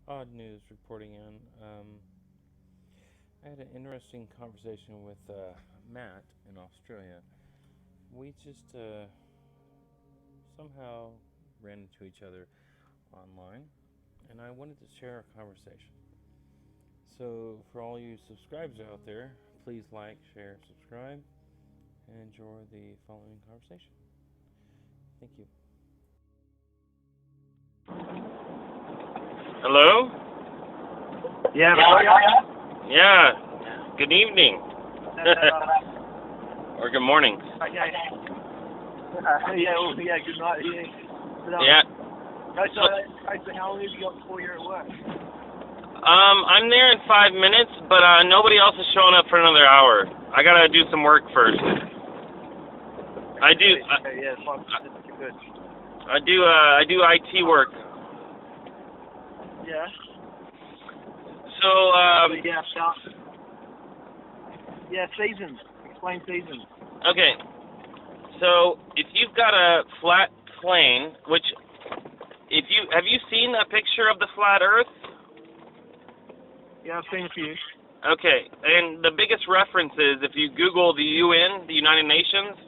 Odd News reporting in. I had an interesting conversation with Matt in Australia. We just somehow ran into each other online, and I wanted to share our conversation. So, for all you subscribers out there, please like, share, subscribe, and enjoy the following conversation. Thank you. Hello? Yeah, yeah. Yeah. Good evening. Or good morning. Okay. Yeah, good night. Yeah. But, Yeah. so how long have you got before you're at work? I'm there in 5 minutes, but nobody else is showing up for another hour. I gotta do some work first. I do. Okay, yeah, 5 minutes. Good. I do IT work. Yeah. So yeah, seasons. Explain seasons. okay. So if you've got a flat plane, which have you seen a picture of the flat Earth? Yeah, I've seen a few. Okay, and the biggest reference is if you Google the UN, the United Nations,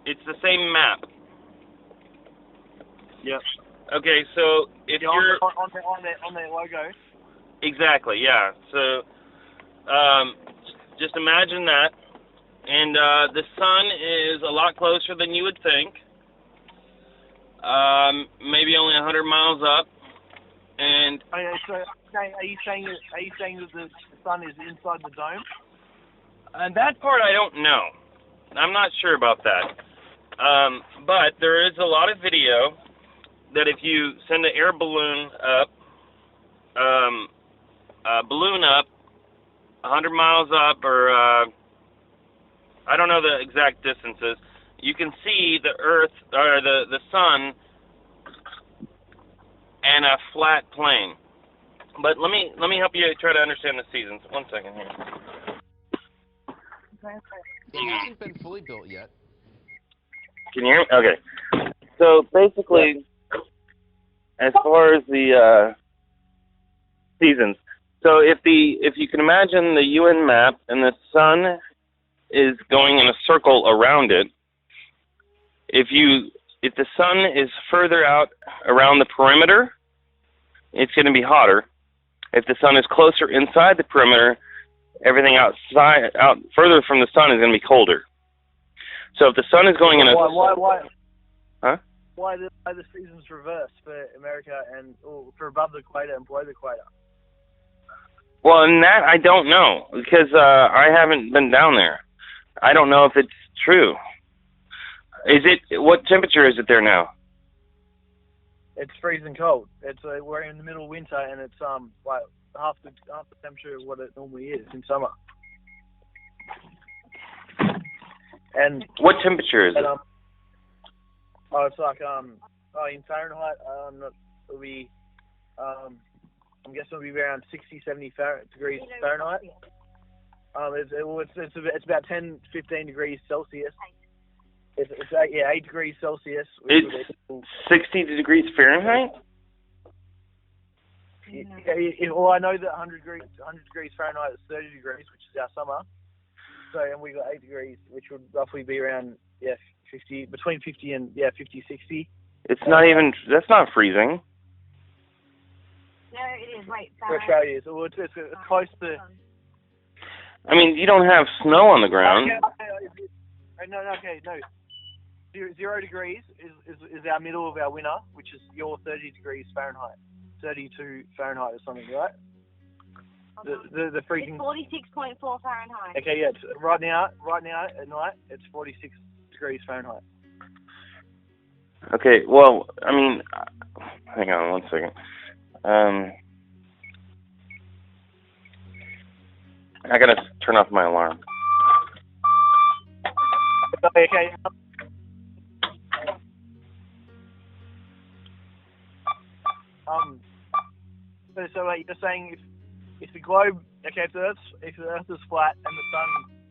it's the same map. Yep. Okay, so if you're on their logo. exactly, yeah. So just imagine that, and the sun is a lot closer than you would think. Maybe only 100 miles up, and So are you saying that the sun is inside the dome? that part I don't know. I'm not sure about that. But there is a lot of video that if you send an air balloon up, balloon up 100 miles up, or I don't know the exact distances, you can see the Earth or the sun and a flat plane. But let me help you try to understand the seasons. 1 second here. It hasn't been fully built yet. Can you hear me? Okay. So basically, as far as the seasons, so if you can imagine the UN map and the sun is going in a circle around it, if the sun is further out around the perimeter, it's going to be hotter. If the sun is closer inside the perimeter, everything out further from the sun is going to be colder. So if the sun is going in a why? Huh? Why the seasons reversed for America and for above the equator and below the equator? Well, in that I don't know because I haven't been down there. I don't know if it's true. What temperature is it there now? It's freezing cold. It's we're in the middle of winter and it's like half the temperature of what it normally is in summer. And what temperature is it? It's like in Fahrenheit. It'll be I'm guessing it'll be around 60, 70 degrees Fahrenheit. It's about 10, 15 degrees Celsius. It's 8 degrees Celsius. It's 60 degrees Fahrenheit? Well, I know that 100 degrees Fahrenheit is 30 degrees, which is our summer. So, and we got 8 degrees, which would roughly be around 50, between 50 and 50, 60. It's not even. That's not freezing. No, it is. Wait, for Australia, so it's close to. I mean, you don't have snow on the ground. No. 0 degrees is our middle of our winter, which is your 30 degrees Fahrenheit, 32 Fahrenheit or something, right? The freezing. It's 46.4 Fahrenheit. Okay, yeah. Right now at night, it's 46 degrees Fahrenheit. Okay, well, I mean, hang on 1 second. I gotta turn off my alarm. Okay. So you're saying if the globe, okay, if the Earth is flat and the sun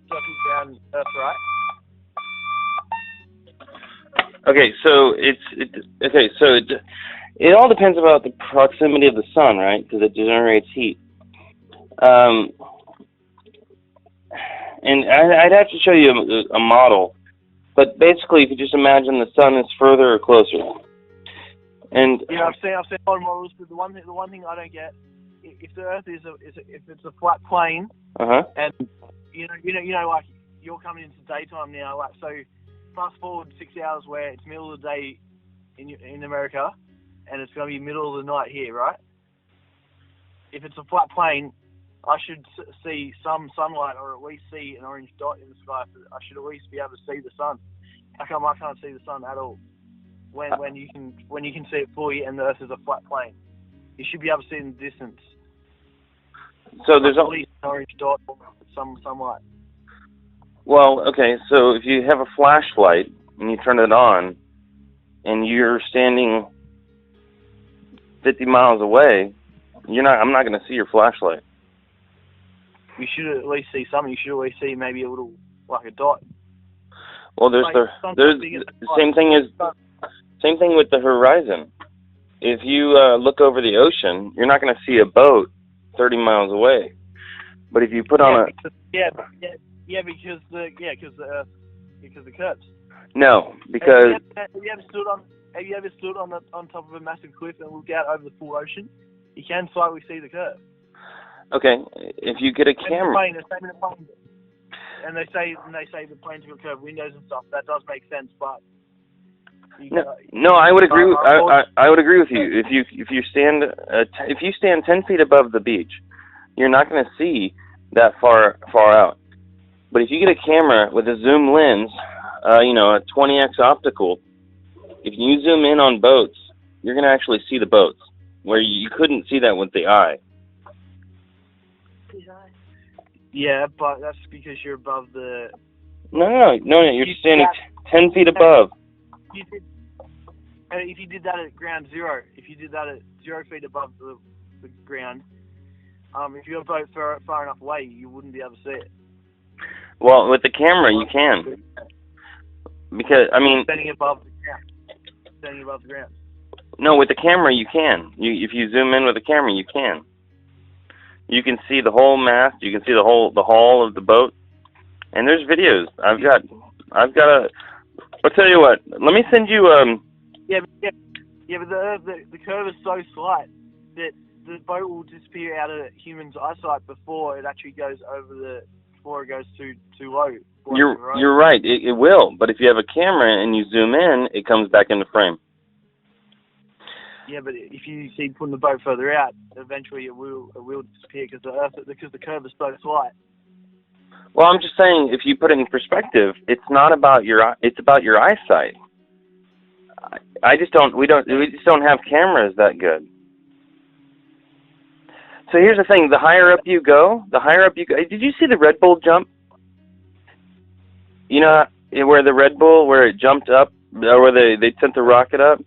circles around Earth, right? Okay, so It all depends about the proximity of the sun, right? Because it generates heat. And I'd have to show you a model, but basically, if you just imagine the sun is further or closer, and Yeah, I've seen a lot of models, but the one thing I don't get, if the Earth if it's a flat plane, and you know, like you're coming into daytime now, like so, fast forward 6 hours where it's middle of the day in America, and it's going to be middle of the night here, right? If it's a flat plane, I should see some sunlight, or at least see an orange dot in the sky. I should at least be able to see the sun. How come I can't see the sun at all? When you can see it fully, and the Earth is a flat plane, you should be able to see it in the distance. So there's at least an orange dot or some sunlight. Well, okay. So if you have a flashlight and you turn it on, and you're standing 50 miles away, I'm not going to see your flashlight. You should at least see something. You should at least see maybe a little, like a dot. Well, there's same thing with the horizon. If you look over the ocean, you're not going to see a boat 30 miles away. But if you put on because the curves. No, because have you ever stood on top of a massive cliff and looked out over the full ocean? You can slightly see the curve. Okay, if you get a camera, and they say the planes will curve windows and stuff. That does make sense, but no, I would agree. I would agree with you. If you stand 10 feet above the beach, you're not going to see that far out. But if you get a camera with a zoom lens, a 20x optical, if you zoom in on boats, you're going to actually see the boats where you couldn't see that with the eye. Yeah, but that's because you're above the... No, you're standing 10 feet above. If you did that at ground zero, if you did that at 0 feet above the ground, if you're boat far enough away, you wouldn't be able to see it. Well, with the camera, you can. Because, Standing above the ground. No, with the camera, you can. If you zoom in with the camera, you can. You can see the whole mast. You can see the hull of the boat. And there's videos. I'll tell you what. Let me send you Yeah, but the curve is so slight that the boat will disappear out of humans' eyesight before it actually goes before it goes too low. You're right. It will. But if you have a camera and you zoom in, it comes back into frame. Yeah, but if you see putting the boat further out, eventually it will disappear because the curve is so slight. Well, I'm just saying, if you put it in perspective, it's about your eyesight. We just don't have cameras that good. So here's the thing: the higher up you go. Did you see the Red Bull jump? You know where the Red Bull, where it jumped up, or where they sent the rocket up,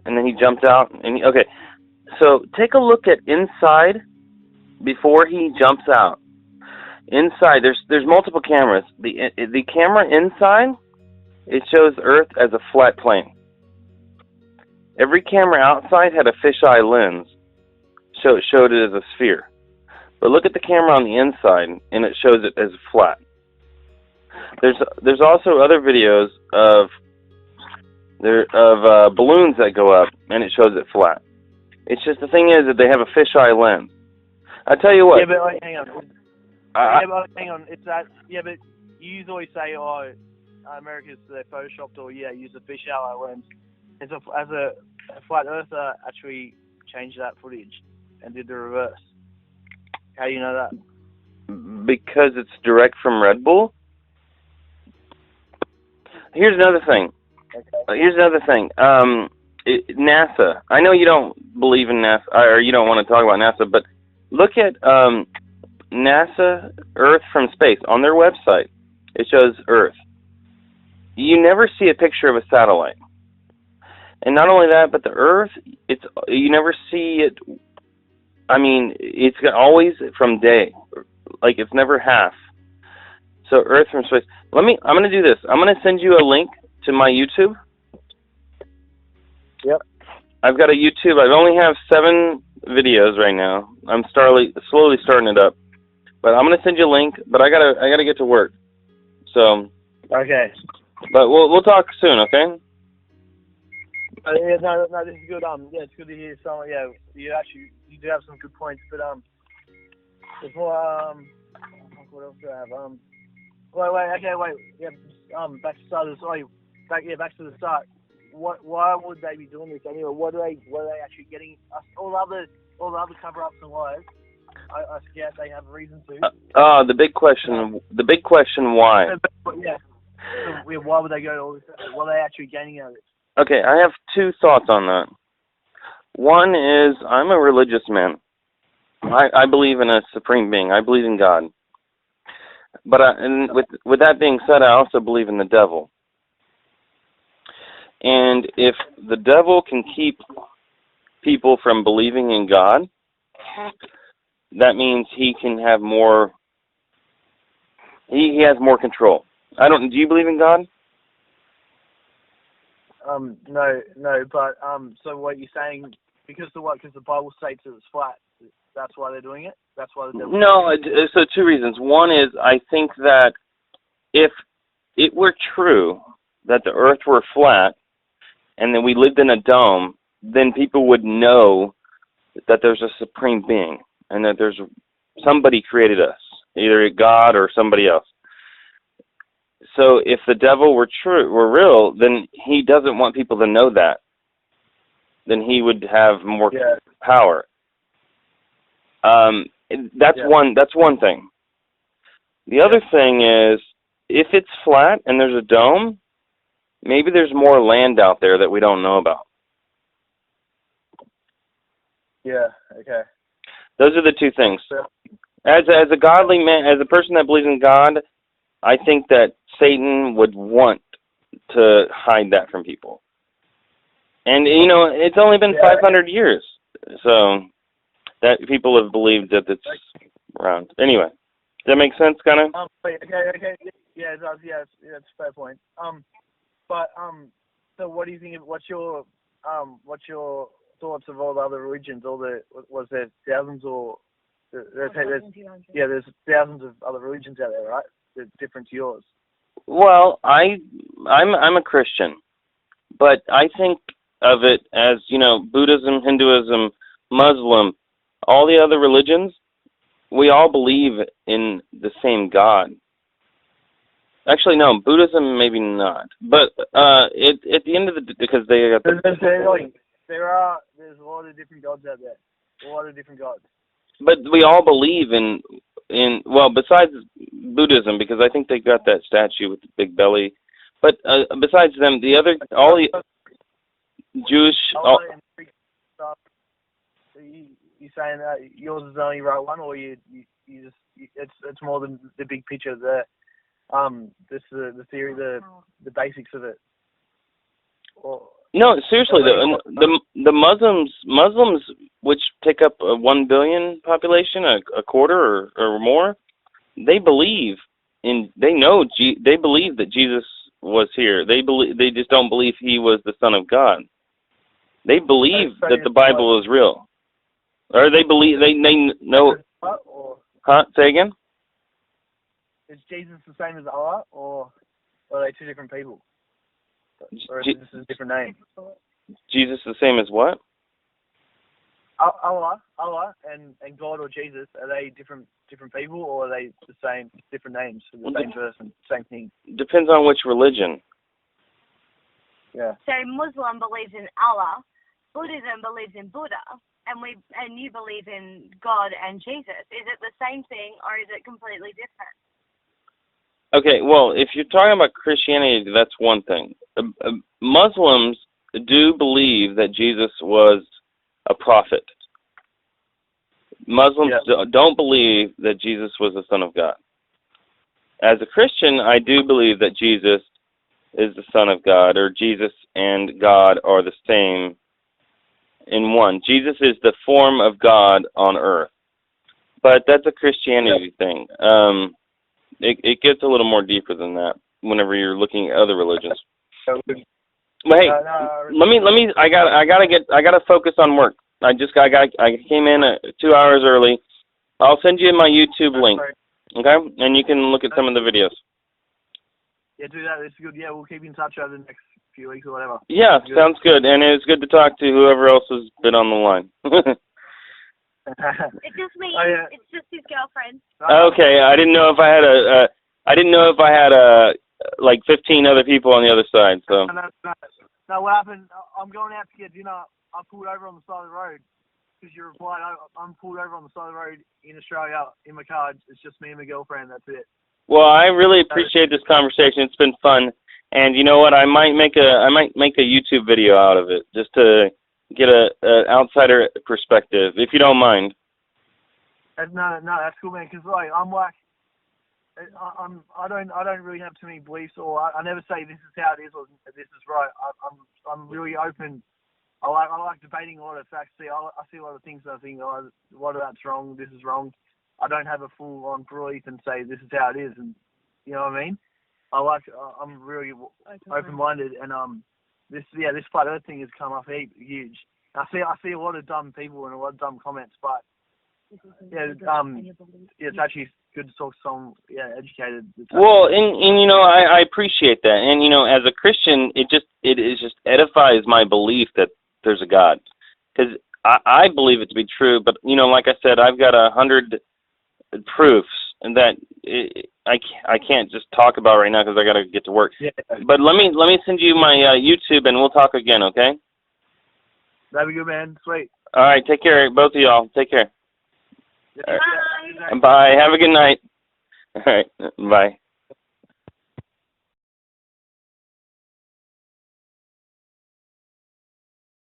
and then he jumped out. Okay, so take a look at inside before he jumps out. Inside, there's multiple cameras. The camera inside, it shows Earth as a flat plane. Every camera outside had a fisheye lens, so it showed it as a sphere. But look at the camera on the inside, and it shows it as flat. There's also other videos of balloons that go up, and it shows it flat. It's just the thing is that they have a fisheye lens. I tell you what. Yeah, but hang on. Hang on. It's that. Yeah, but you always say, "Oh, America's they photoshopped," or use a fisheye lens. As a flat earther actually changed that footage and did the reverse. How do you know that? Because it's direct from Red Bull. Here's another thing. NASA. I know you don't believe in NASA, or you don't want to talk about NASA, but look at NASA Earth from space. On their website, it shows Earth. You never see a picture of a satellite. And not only that, but the Earth, you never see it. It's always from day. Like, it's never half. So Earth from space. I'm going to do this. I'm going to send you a link to my YouTube. Yep. I've got a YouTube. I only have 7 videos right now. I'm slowly starting it up. But I'm gonna send you a link. But I gotta get to work. So. Okay. But we'll talk soon, okay? Yeah, no, this is good. Yeah, it's good to hear some. Yeah, you do have some good points, but there's more. What else do I have? Wait. Yeah, back to the start. Back to the start. Why would they be doing this anyway? What are they actually getting? All the other cover-ups and lies. I forget they have a reason to. The big question. The big question. Why? Yeah. So, why would they go to all this? What are they actually gaining out of it? Okay, I have 2 thoughts on that. One is I'm a religious man. I believe in a supreme being. I believe in God. But and with that being said, I also believe in the devil. And if the devil can keep people from believing in God, that means he can have more. He has more control. Do you believe in God? No, but so what you're saying, because the Bible states that it's flat, that's why they're doing it? That's why the devil... No, so 2 reasons. One is I think that if it were true that the earth were flat and then we lived in a dome, then people would know that there's a supreme being and that there's somebody created us, either God or somebody else. So if the devil were real, then he doesn't want people to know that. Then he would have more power. That's one thing. The other thing is, if it's flat and there's a dome, maybe there's more land out there that we don't know about. Yeah. Okay. Those are the 2 things. As a godly man, as a person that believes in God, I think that Satan would want to hide that from people. And, it's only been 500 years, so that people have believed that it's around. Anyway, does that make sense, kind of? Okay. Yeah, it does. Yeah, it's a fair point. So what do you think? What's your thoughts of all the other religions? Was there thousands or there's thousands of other religions out there, right? They're different to yours. Well, I'm a Christian, but I think of it as, Buddhism, Hinduism, Muslim, all the other religions, we all believe in the same God. Actually, no, Buddhism maybe not. But at the end of the day, because they got there's a lot of different gods out there. A lot of different gods. But we all believe in besides Buddhism, because I think they got that statue with the big belly. But besides them, all the Jewish. You saying that yours is the only right one, or you just it's more than the big picture there. This the theory, the basics of it. No, seriously, the Muslims, which take up a 1 billion population, a quarter or more, they believe that Jesus was here. They just don't believe he was the Son of God. They believe that the Bible is real, or they know. Huh? Say again. Is Jesus the same as Allah, or are they 2 different people? Or is this a different name? Jesus the same as what? Allah and God or Jesus, are they different people, or are they the same, different names for the same person, same thing? Depends on which religion. Yeah. So Muslim believes in Allah, Buddhism believes in Buddha, and you believe in God and Jesus. Is it the same thing, or is it completely different? Okay, well, if you're talking about Christianity, that's one thing. Muslims do believe that Jesus was a prophet. Muslims don't believe that Jesus was the Son of God. As a Christian, I do believe that Jesus is the Son of God, or Jesus and God are the same in one. Jesus is the form of God on earth. But that's a Christianity thing. It gets a little more deeper than that whenever you're looking at other religions. Well, hey, No, let me. I gotta focus on work. I came in 2 hours early. I'll send you my YouTube link, okay? And you can look at some of the videos. Yeah, do that. It's good. Yeah, we'll keep in touch over the next few weeks or whatever. Yeah, sounds good. And it was good to talk to whoever else has been on the line. It's just me. Oh, yeah. It's just his girlfriend. Okay, I didn't know if I had like 15 other people on the other side. So. No, what happened? I'm going out to get dinner. I pulled over on the side of the road because you replied. I'm pulled over on the side of the road in Australia in my car. It's just me and my girlfriend. That's it. Well, I really appreciate this conversation. It's been fun, and you know what? I might make a YouTube video out of it just to get a outsider perspective, if you don't mind. No, that's cool, man. Because like I don't really have too many beliefs, or I never say this is how it is or this is right. I'm really open. I like debating a lot of facts. I see a lot of things and I think, oh, a lot of that's wrong. This is wrong. I don't have a full-on belief and say this is how it is, and you know what I mean. I'm really open-minded, and this flat Earth thing has come up huge. I see a lot of dumb people and a lot of dumb comments, but it's actually good to talk to someone educated. Well, and you know, I appreciate that, and you know, as a Christian, it just edifies my belief that there's a God, because I believe it to be true. But you know, like I said, I've got 100 proofs, and that I can't just talk about right now because I got to get to work. Yeah. But let me send you my YouTube, and we'll talk again, okay? That'd be good, man. Sweet. All right, take care, both of y'all. Take care. Yeah. Bye. Bye. Have a good night. All right. Bye.